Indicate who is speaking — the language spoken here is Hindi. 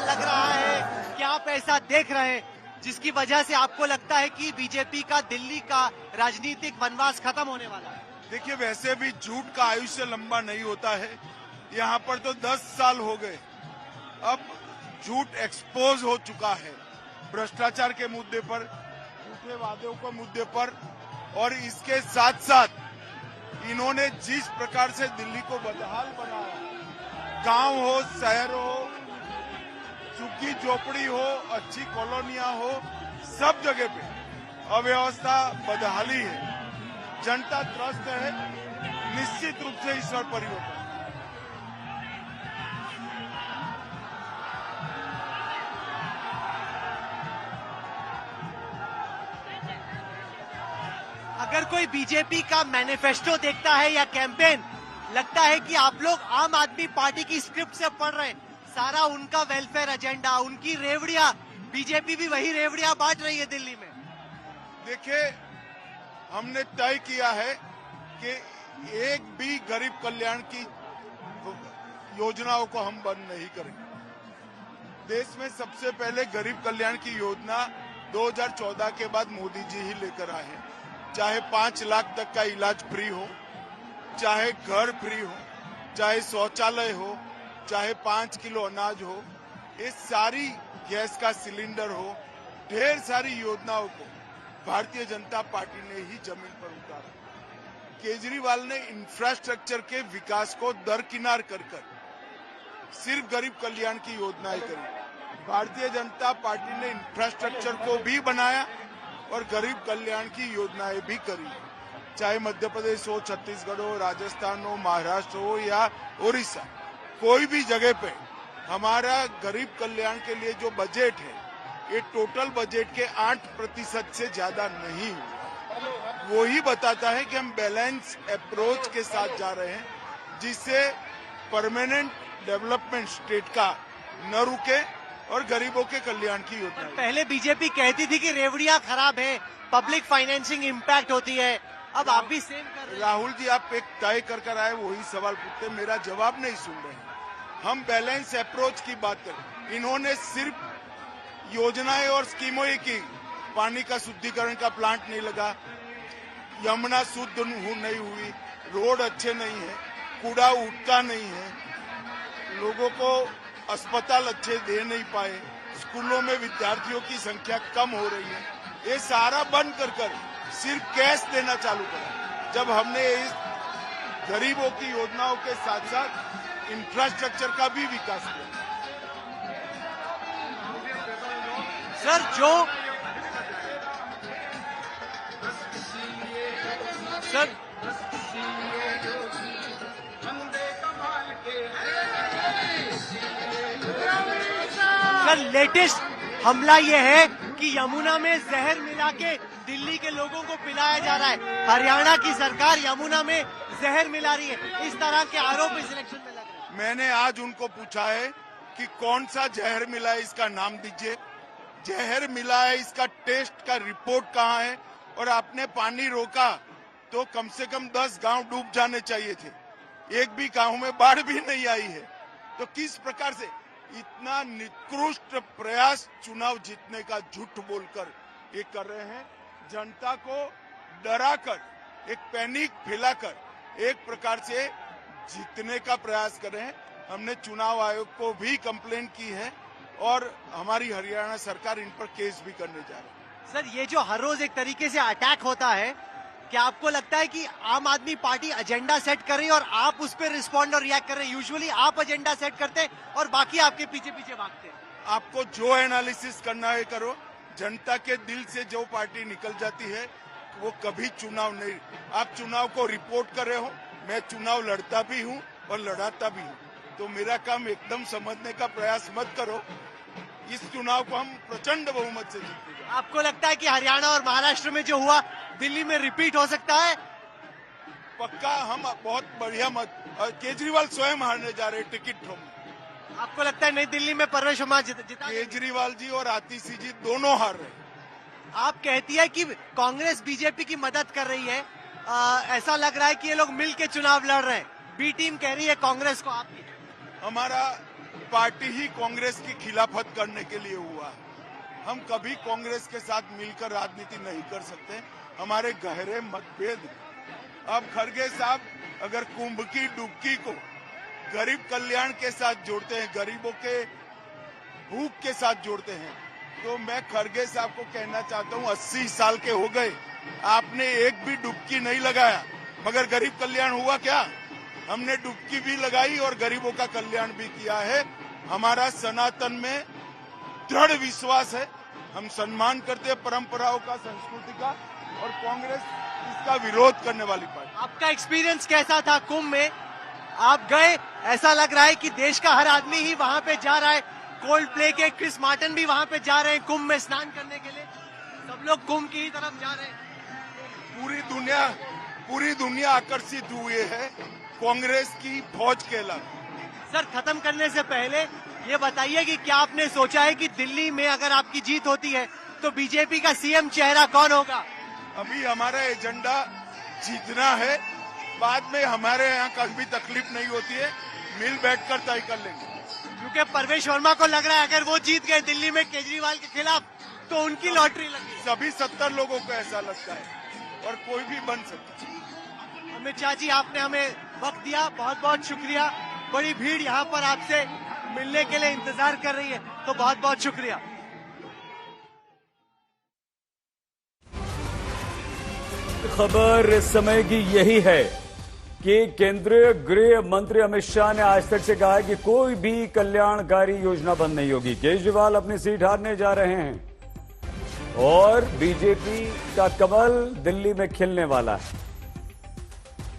Speaker 1: लग रहा है कि आप ऐसा देख रहे हैं जिसकी वजह से आपको लगता है कि बीजेपी का दिल्ली का राजनीतिक वनवास खत्म होने वाला है?
Speaker 2: देखिए, वैसे भी झूठ का आयुष्य लंबा नहीं होता है। यहाँ पर तो 10 साल हो गए। अब झूठ एक्सपोज हो चुका है, भ्रष्टाचार के मुद्दे पर, झूठे वादों के मुद्दे पर, और इसके साथ साथ इन्होंने जिस प्रकार से दिल्ली को बदहाल बनाया, गांव हो, शहर हो, झुग्गी झोपड़ी हो, अच्छी कॉलोनियां हो, सब जगह पे अव्यवस्था, बदहाली है। जनता त्रस्त है। निश्चित रूप से ईश्वर परिवर्तन।
Speaker 1: अगर कोई बीजेपी का मैनिफेस्टो देखता है या कैंपेन, लगता है कि आप लोग आम आदमी पार्टी की स्क्रिप्ट से पढ़ रहे हैं। सारा उनका वेलफेयर एजेंडा, उनकी रेवड़ियां, बीजेपी भी वही रेवड़ियां बांट रही है दिल्ली में।
Speaker 2: देखिए, हमने तय किया है कि एक भी गरीब कल्याण की योजनाओं को हम बंद नहीं करेंगे। देश में सबसे पहले गरीब कल्याण की योजना 2014 के बाद मोदी जी ही लेकर आए हैं। चाहे 5 लाख तक का इलाज फ्री हो, चाहे घर फ्री हो, चाहे शौचालय हो, चाहे 5 किलो अनाज हो, ये सारी गैस का सिलेंडर हो, ढेर सारी योजनाओं को भारतीय जनता पार्टी ने ही जमीन पर उतारा। केजरीवाल ने इंफ्रास्ट्रक्चर के विकास को दरकिनार कर सिर्फ गरीब कल्याण की योजनाएं करी। भारतीय जनता पार्टी ने इंफ्रास्ट्रक्चर को भी बनाया और गरीब कल्याण की योजनाएं भी करी। चाहे मध्य प्रदेश हो, छत्तीसगढ़ हो, राजस्थान हो, महाराष्ट्र हो या उड़ीसा, कोई भी जगह पे हमारा गरीब कल्याण के लिए जो बजट है, ये टोटल बजट के 8% से ज्यादा नहीं हुआ। वो ही बताता है कि हम बैलेंस अप्रोच के साथ जा रहे हैं, जिससे परमानेंट डेवलपमेंट स्टेट का न रुके और गरीबों के कल्याण की योजना।
Speaker 1: पहले बीजेपी कहती थी कि रेवड़ियां खराब है, पब्लिक फाइनेंसिंग इम्पैक्ट होती है, अब आप भी सेम कर रहे हैं।
Speaker 2: राहुल जी, आप एक तय कर आए, वही सवाल पूछते, मेरा जवाब नहीं सुन रहे हैं। हम बैलेंस अप्रोच की बात करें। इन्होंने सिर्फ योजनाएं और स्कीमों की, पानी का शुद्धिकरण का प्लांट नहीं लगा, यमुना शुद्ध नहीं हुई, रोड अच्छे नहीं है, कूड़ा उठता नहीं है, लोगों को अस्पताल अच्छे दे नहीं पाए, स्कूलों में विद्यार्थियों की संख्या कम हो रही है। ये सारा बंद कर सिर्फ कैश देना चालू करा। जब हमने इस गरीबों की योजनाओं के साथ साथ इंफ्रास्ट्रक्चर का भी विकास किया।
Speaker 1: सर, लेटेस्ट हमला ये है कि यमुना में जहर मिला के दिल्ली के लोगों को पिलाया जा रहा है। हरियाणा की सरकार यमुना में जहर मिला रही है, इस तरह के आरोप इस इलेक्शन में लग रहे हैं।
Speaker 2: मैंने आज उनको पूछा है कि कौन सा जहर मिला है, इसका नाम दीजिए। जहर मिला है, इसका टेस्ट का रिपोर्ट कहाँ है? और आपने पानी रोका तो कम से कम 10 गांव डूब जाने चाहिए थे, एक भी गांव में बाढ़ भी नहीं आई है। तो किस प्रकार से इतना निकृष्ट प्रयास चुनाव जीतने का झूठ बोलकर ये कर रहे हैं। जनता को डराकर, एक पैनिक फैलाकर एक प्रकार से जीतने का प्रयास कर रहे हैं। हमने चुनाव आयोग को भी कंप्लेंट की है और हमारी हरियाणा सरकार इन पर केस भी करने जा रही है।
Speaker 1: सर, ये जो हर रोज एक तरीके से अटैक होता है, क्या आपको लगता है कि आम आदमी पार्टी एजेंडा सेट कर रही है और आप उस पर रिस्पॉन्ड और रिएक्ट कर रहे हैं? यूजुअली आप एजेंडा सेट करते हैं और बाकी आपके पीछे पीछे भागते हैं।
Speaker 2: आपको जो एनालिसिस करना है करो। जनता के दिल से जो पार्टी निकल जाती है वो कभी चुनाव नहीं। आप चुनाव को रिपोर्ट कर रहे हो, मैं चुनाव लड़ता भी हूँ और लड़ाता भी हूँ, तो मेरा काम एकदम समझने का प्रयास मत करो। इस चुनाव को हम प्रचंड बहुमत से जीतेंगे।
Speaker 1: आपको लगता है कि हरियाणा और महाराष्ट्र में जो हुआ दिल्ली में रिपीट हो सकता है?
Speaker 2: पक्का, हम बहुत बढ़िया मत। केजरीवाल स्वयं हारने जा रहे टिकट थ्रो में।
Speaker 1: आपको लगता है नई दिल्ली में परवेश वर्मा जिता?
Speaker 2: केजरीवाल जी और आतिशी जी दोनों हार रहे।
Speaker 1: आप कहती है कि कांग्रेस बीजेपी की मदद कर रही है, ऐसा लग रहा है कि ये लोग मिल के चुनाव लड़ रहे हैं। बी टीम कह रही है कांग्रेस को। आपकी
Speaker 2: हमारा पार्टी ही कांग्रेस की खिलाफत करने के लिए हुआ है। हम कभी कांग्रेस के साथ मिलकर राजनीति नहीं कर सकते, हमारे गहरे मतभेद हैं। अब खड़गे साहब अगर कुंभ की डुबकी को गरीब कल्याण के साथ जोड़ते हैं, गरीबों के भूख के साथ जोड़ते हैं, तो मैं खड़गे साहब को कहना चाहता हूं 80 साल के हो गए, आपने एक भी डुबकी नहीं लगाया, मगर गरीब कल्याण हुआ क्या? हमने डुबकी भी लगाई और गरीबों का कल्याण भी किया है। हमारा सनातन में दृढ़ विश्वास है, हम सम्मान करते हैं परंपराओं का, संस्कृति का, और कांग्रेस इसका विरोध करने वाली पार्टी।
Speaker 1: आपका एक्सपीरियंस कैसा था कुंभ में? आप गए, ऐसा लग रहा है कि देश का हर आदमी ही वहां पे जा रहा है। कोल्ड प्ले के क्रिस मार्टिन भी वहां पे जा रहे हैं कुंभ में स्नान करने के लिए। सब लोग कुंभ की ही तरफ जा रहे हैं।
Speaker 2: पूरी दुनिया आकर्षित हुई है कांग्रेस की फौज के लाभ।
Speaker 1: सर, खत्म करने से पहले ये बताइए कि क्या आपने सोचा है कि दिल्ली में अगर आपकी जीत होती है तो बीजेपी का सीएम चेहरा कौन होगा?
Speaker 2: अभी हमारा एजेंडा जीतना है, बाद में हमारे यहाँ कभी तकलीफ नहीं होती है, मिल बैठकर तय कर लेंगे।
Speaker 1: क्योंकि परवेश वर्मा को लग रहा है अगर वो जीत गए दिल्ली में केजरीवाल के खिलाफ तो उनकी लॉटरी लगी।
Speaker 2: सभी 70 लोगों को ऐसा लगता है और कोई भी बन सकता है।
Speaker 1: अमित शाह जी, आपने हमें वक्त दिया, बहुत बहुत शुक्रिया। बड़ी भीड़ यहाँ पर आपसे मिलने के लिए इंतजार कर रही है, तो बहुत बहुत शुक्रिया।
Speaker 3: खबर इस समय की यही है कि केंद्रीय गृह मंत्री अमित शाह ने आज तक से कहा है कि कोई भी कल्याणकारी योजना बंद नहीं होगी। केजरीवाल अपनी सीट हारने जा रहे हैं और बीजेपी का कमल दिल्ली में खिलने वाला है।